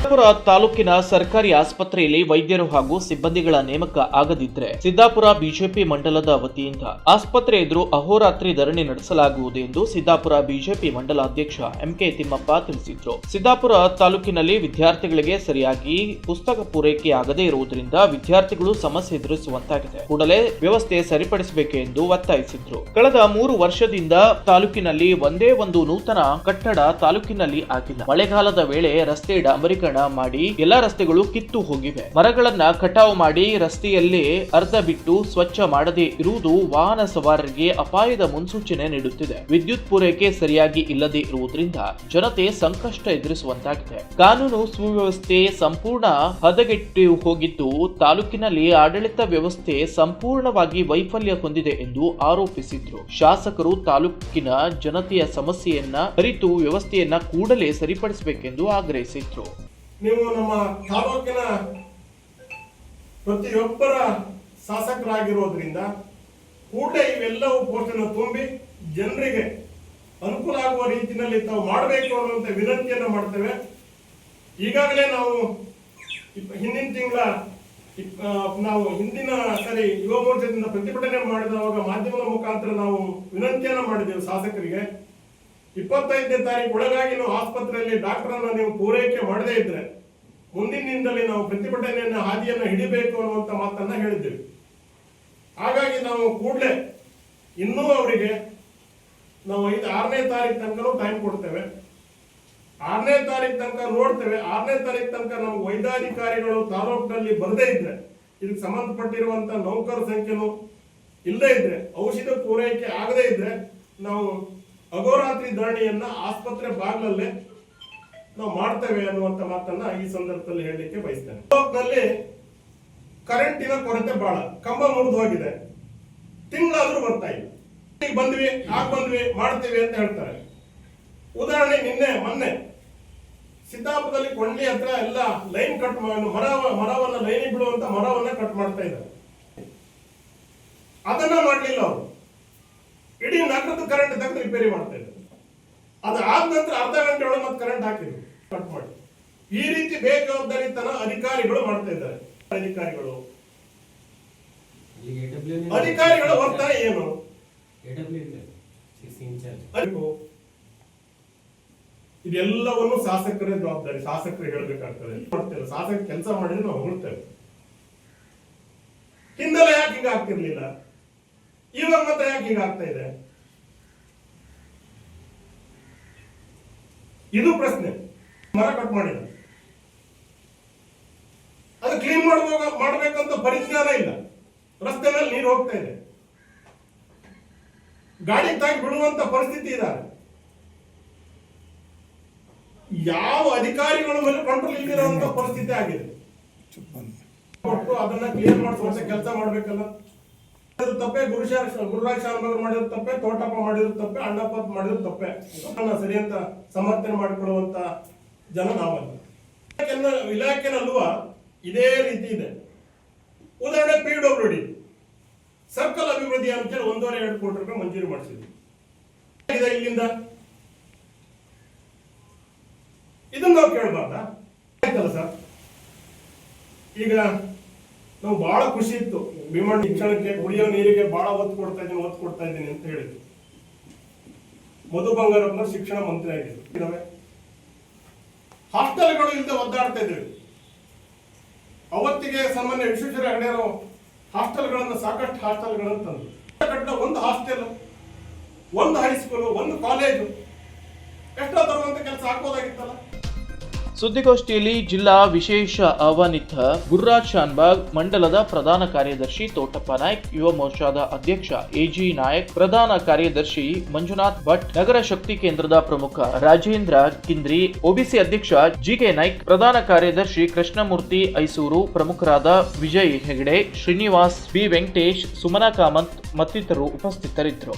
ಸಿದ್ದಾಪುರ ತಾಲೂಕಿನ ಸರ್ಕಾರಿ ಆಸ್ಪತ್ರೆಯಲ್ಲಿ ವೈದ್ಯರು ಹಾಗೂ ಸಿಬ್ಬಂದಿಗಳ ನೇಮಕ ಆಗದಿದ್ದರೆ ಸಿದ್ದಾಪುರ ಬಿಜೆಪಿ ಮಂಡಲದ ವತಿಯಿಂದ ಆಸ್ಪತ್ರೆ ಎದುರು ಅಹೋರಾತ್ರಿ ಧರಣಿ ನಡೆಸಲಾಗುವುದು ಎಂದು ಸಿದ್ದಾಪುರ ಬಿಜೆಪಿ ಮಂಡಲ ಅಧ್ಯಕ್ಷ ಎಂಕೆ ತಿಮ್ಮಪ್ಪ ತಿಳಿಸಿದರು. ಸಿದ್ದಾಪುರ ತಾಲೂಕಿನಲ್ಲಿ ವಿದ್ಯಾರ್ಥಿಗಳಿಗೆ ಸರಿಯಾಗಿ ಪುಸ್ತಕ ಪೂರೈಕೆ ಆಗದೇ ಇರುವುದರಿಂದ ವಿದ್ಯಾರ್ಥಿಗಳು ಸಮಸ್ಯೆ ಎದುರಿಸುವಂತಾಗಿದೆ. ಕೂಡಲೇ ವ್ಯವಸ್ಥೆ ಸರಿಪಡಿಸಬೇಕು ಎಂದು ಒತ್ತಾಯಿಸಿದರು. ಕಳೆದ 3 ವರ್ಷದಿಂದ ತಾಲೂಕಿನಲ್ಲಿ ಒಂದೇ ಒಂದು ನೂತನ ಕಟ್ಟಡ ತಾಲೂಕಿನಲ್ಲಿ ಆಗಿಲ್ಲ. ಮಳೆಗಾಲದ ವೇಳೆ ರಸ್ತೆ ಡಾಂಬರೀಕರಣ ಮಾಡಿ ಎಲ್ಲಾ ರಸ್ತೆಗಳು ಕಿತ್ತು ಹೋಗಿವೆ. ಮರಗಳನ್ನ ಕಟಾವು ಮಾಡಿ ರಸ್ತೆಯಲ್ಲೇ ಅರ್ಧ ಬಿಟ್ಟು ಸ್ವಚ್ಛ ಮಾಡದೇ ಇರುವುದು ವಾಹನ ಸವಾರರಿಗೆ ಅಪಾಯದ ಮುನ್ಸೂಚನೆ ನೀಡುತ್ತಿದೆ. ವಿದ್ಯುತ್ ಪೂರೈಕೆ ಸರಿಯಾಗಿ ಇಲ್ಲದೆ ಇರುವುದರಿಂದ ಜನತೆ ಸಂಕಷ್ಟ ಎದುರಿಸುವಂತಾಗಿದೆ. ಕಾನೂನು ಸುವ್ಯವಸ್ಥೆ ಸಂಪೂರ್ಣ ಹದಗೆಟ್ಟು ಹೋಗಿದ್ದು ತಾಲೂಕಿನಲ್ಲಿ ಆಡಳಿತ ವ್ಯವಸ್ಥೆ ಸಂಪೂರ್ಣವಾಗಿ ವೈಫಲ್ಯ ಹೊಂದಿದೆ ಎಂದು ಆರೋಪಿಸಿದ್ರು. ಶಾಸಕರು ತಾಲೂಕಿನ ಜನತೆಯ ಸಮಸ್ಯೆಯನ್ನ ಅರಿತು ವ್ಯವಸ್ಥೆಯನ್ನ ಕೂಡಲೇ ಸರಿಪಡಿಸಬೇಕೆಂದು ಆಗ್ರಹಿಸಿದ್ರು. ನೀವು ನಮ್ಮ ತಾಲೂಕಿನ ಪ್ರತಿಯೊಬ್ಬರ ಶಾಸಕರಾಗಿರೋದ್ರಿಂದ ಕೂಡಲೇ ಇವೆಲ್ಲವೂ ಪೋಸ್ಟನ್ನು ತುಂಬಿ ಜನರಿಗೆ ಅನುಕೂಲ ಆಗುವ ರೀತಿಯಲ್ಲಿ ತಾವು ಮಾಡಬೇಕು ಅನ್ನುವಂಥ ವಿನಂತಿಯನ್ನು ಮಾಡ್ತೇವೆ. ಈಗಾಗಲೇ ನಾವು ಹಿಂದಿನ ಸರಿ ಯುವ ಮೋರ್ಚಾದಿಂದ ಪ್ರತಿಭಟನೆ ಮಾಡಿದವಾಗ ಮಾಧ್ಯಮದ ಮುಖಾಂತರ ನಾವು ವಿನಂತಿಯನ್ನು ಮಾಡಿದ್ದೇವೆ ಶಾಸಕರಿಗೆ. 25ನೇ ತಾರೀಕು ಒಳಗಾಗಿ ನಾವು ಆಸ್ಪತ್ರೆಯಲ್ಲಿ ಡಾಕ್ಟರನ್ನು ನೀವು ಪೂರೈಕೆ ಮಾಡದೇ ಇದ್ರೆ ಮುಂದಿನಿಂದಲೇ ನಾವು ಪ್ರತಿಭಟನೆಯನ್ನು ಹಾದಿಯನ್ನು ಹಿಡಿಬೇಕು ಅನ್ನುವಂಥ ಮಾತನ್ನ ಹೇಳಿದ್ದೇವೆ. ಹಾಗಾಗಿ ನಾವು ಕೂಡಲೇ ಇನ್ನೂ ಅವರಿಗೆ ನಾವು 6ನೇ ತಾರೀಕು ತನಕ ಟೈಮ್ ಕೊಡ್ತೇವೆ. 6ನೇ ತಾರೀಕು ತನಕ ನೋಡ್ತೇವೆ. 6ನೇ ತಾರೀಕು ತನಕ ನಾವು ವೈದ್ಯಾಧಿಕಾರಿಗಳು ತಾಲೂಕಿನಲ್ಲಿ ಬರದೇ ಇದ್ರೆ, ಇದಕ್ಕೆ ಸಂಬಂಧಪಟ್ಟಿರುವಂತ ನೌಕರ ಸಂಖ್ಯೆನೂ ಇಲ್ಲದೇ ಇದ್ರೆ, ಔಷಧ ಪೂರೈಕೆ ಆಗದೇ ಇದ್ರೆ ನಾವು ಅಹೋರಾತ್ರಿ ಧರಣಿಯನ್ನ ಆಸ್ಪತ್ರೆ ಬಾಗಿಲಲ್ಲೇ ನಾವು ಮಾಡ್ತೇವೆ ಅನ್ನುವಂತ ಮಾತನ್ನ ಈ ಸಂದರ್ಭದಲ್ಲಿ ಹೇಳಲಿಕ್ಕೆ ಬಯಸ್ತೇನೆ. ತಾಲೂಕಿನಲ್ಲಿ ಕರೆಂಟಿನ ಕೊರತೆ ಬಹಳ, ಕಂಬ ಮುರಿದು ಹೋಗಿದೆ, ತಿಂಗಳಾದ್ರೂ ಬರ್ತಾ ಇಲ್ಲ. ಈಗ ಬಂದ್ವಿ ಮಾಡ್ತೇವೆ ಅಂತ ಹೇಳ್ತಾರೆ. ಉದಾಹರಣೆ ಮೊನ್ನೆ ಸಿದ್ದಾಪುರದಲ್ಲಿ ಕೊಂಡ್ಲಿ ಹತ್ರ ಎಲ್ಲ ಲೈನ್ ಕಟ್ ಮರವನ್ನ ಲೈನಿಗೆ ಬಿಡುವಂತ ಮರವನ್ನ ಕಟ್ ಮಾಡ್ತಾ ಇದ್ದಾರೆ. ಅದನ್ನ ಮಾಡ್ಲಿಲ್ಲ ಅವರು. ಇಡೀ ನಗರದ ಕರೆಂಟ್ ತೆಗೆದು ರಿಪೇರಿ ಮಾಡ್ತಾ ಇದ್ದಾರೆ. ಅದು ಆದ ನಂತರ ಅರ್ಧ ಗಂಟೆ ಒಳಗೆ ಮತ್ತೆ ಕರೆಂಟ್ ಹಾಕಿದ್ರು, ಕಟ್ ಮಾಡಿ. ಈ ರೀತಿ ಬೇಜವಾಬ್ದಾರಿತನ ಅಧಿಕಾರಿಗಳು ಮಾಡ್ತಾ ಇದ್ದಾರೆ. ಅಧಿಕಾರಿಗಳ ವರ್ತನೆ ಏನು? ಇದೆಲ್ಲವನ್ನು ಶಾಸಕರೇ ಜವಾಬ್ದಾರಿ, ಶಾಸಕರು ಹೇಳಬೇಕಾಗ್ತದೆ. ಮಾಡ್ತೇವೆ ಶಾಸಕ ಕೆಲಸ ಮಾಡಿದ್ರೆ ನಾವು ಹೊಗಳ್ತೇವೆ. ಹಿಂದೆಲ್ಲ ಯಾಕೆ ಹೀಗೆ ಆಗ್ತಿರ್ಲಿಲ್ಲ, ಇವಾಗ ಮಾತ್ರ ಯಾಕೆ ಹೀಗಾಗ್ತಾ ಇದೆ? ಇದು ಪ್ರಶ್ನೆ. ಮರ ಕಟ್ ಮಾಡಿದ, ಅದು ಕ್ಲೀನ್ ಮಾಡಬೇಕಂತ ಪರಿಜ್ಞಾನ ಇಲ್ಲ. ರಸ್ತೆ ಮೇಲೆ ನೀರು ಹೋಗ್ತಾ ಇದೆ, ಗಾಡಿ ತಾಗಿ ಬಿಡುವಂತ ಪರಿಸ್ಥಿತಿ ಇದ್ದಾರೆ. ಯಾವ ಅಧಿಕಾರಿಗಳ ಮೇಲೆ ಕಂಟ್ರೋಲ್ ಇಲ್ಲಿರುವಂತ ಪರಿಸ್ಥಿತಿ ಆಗಿದೆ. ಅದನ್ನ ಕ್ಲಿಯರ್ ಮಾಡಿಸುವಂತ ಕೆಲಸ ಮಾಡ್ಬೇಕಲ್ಲ. ತಪ್ಪೆ ಗುರುರಾಜ್ ಶಾನಭಾಗರ್ ಮಾಡಿರೋ ತಪ್ಪೆ, ತೋಟಪ್ಪ ಮಾಡಿರೋ ತಪ್ಪೆ, ಅಣ್ಣಪ್ಪ ಮಾಡಿರೋ ತಪ್ಪೆ. ಸರಿ ಅಂತ ಸಮರ್ಥನೆ ಮಾಡಿಕೊಳ್ಳುವಂತ ಜನ ನಾವಲ್ಲ. ಇಲಾಖೆನಲ್ಲೂ ಇದೇ ರೀತಿ ಇದೆ. ಉದಾಹರಣೆ PWD ಸರ್ಕಲ್ ಅಭಿವೃದ್ಧಿ ಅಂತೇಳಿ 1.5-2 ಕೋಟಿ ರೂಪಾಯಿ ಮಂಜೂರು ಮಾಡಿಸಿದ್ವಿ. ಇಲ್ಲಿಂದ ಇದನ್ನ ನಾವು ಕೇಳಬಾರ್ದ? ಆಯ್ತಲ್ಲ ಸರ್. ಈಗ ನಾವು ಬಹಳ ಖುಷಿ ಇತ್ತು, ಭೀಮಣ್ಣ ಶಿಕ್ಷಣಕ್ಕೆ, ಕುಡಿಯೋ ನೀರಿಗೆ ಬಹಳ ಒತ್ತು ಕೊಡ್ತಾ ಇದ್ದೀನಿ ಅಂತ ಹೇಳಿದ್ರು. ಮಧು ಬಂಗಾರಪ್ಪನ ಶಿಕ್ಷಣ ಮಂತ್ರಿ ಆಗಿದ್ರು. ಹಾಸ್ಟೆಲ್ಗಳು ಇಲ್ಲದೆ ಒದ್ದಾಡ್ತಾ ಇದ್ದೀವಿ. ಅವತ್ತಿಗೆ ಸಾಮಾನ್ಯ ವಿಶ್ವೇಶ್ವರ ಹೆಗಡೆಯವರು ಹಾಸ್ಟೆಲ್ಗಳನ್ನು, ಸಾಕಷ್ಟು ಹಾಸ್ಟೆಲ್ಗಳನ್ನು ತಂದ್ರು. ಒಂದು ಹಾಸ್ಟೆಲ್, ಒಂದು ಹೈಸ್ಕೂಲು, ಒಂದು ಕಾಲೇಜು ಎಷ್ಟೋ ತರುವಂತ ಕೆಲಸ ಹಾಕೋದಾಗಿತ್ತಲ್ಲ. ಸುದ್ದಿಗೋಷ್ಠಿಯಲ್ಲಿ ಜಿಲ್ಲಾ ವಿಶೇಷ ಆಹ್ವಾನಿತ ಗುರುರಾಜ್ ಶಾನಭಾಗ್, ಮಂಡಲದ ಪ್ರಧಾನ ಕಾರ್ಯದರ್ಶಿ ತೋಟಪ್ಪ ನಾಯ್ಕ್, ಯುವ ಮೋರ್ಚಾದ ಅಧ್ಯಕ್ಷ AG ನಾಯಕ್, ಪ್ರಧಾನ ಕಾರ್ಯದರ್ಶಿ ಮಂಜುನಾಥ್ ಭಟ್, ನಗರ ಶಕ್ತಿ ಕೇಂದ್ರದ ಪ್ರಮುಖ ರಾಜೇಂದ್ರ ಕಿಂದ್ರಿ, OBC ಅಧ್ಯಕ್ಷ GK ನಾಯ್ಕ್, ಪ್ರಧಾನ ಕಾರ್ಯದರ್ಶಿ ಕೃಷ್ಣಮೂರ್ತಿ ಐಸೂರು, ಪ್ರಮುಖರಾದ ವಿಜಯ್ ಹೆಗಡೆ, ಶ್ರೀನಿವಾಸ್, B ವೆಂಕಟೇಶ್, ಸುಮನಾ ಕಾಮತ್ ಮತ್ತಿತರರು ಉಪಸ್ಥಿತರಿದ್ದರು.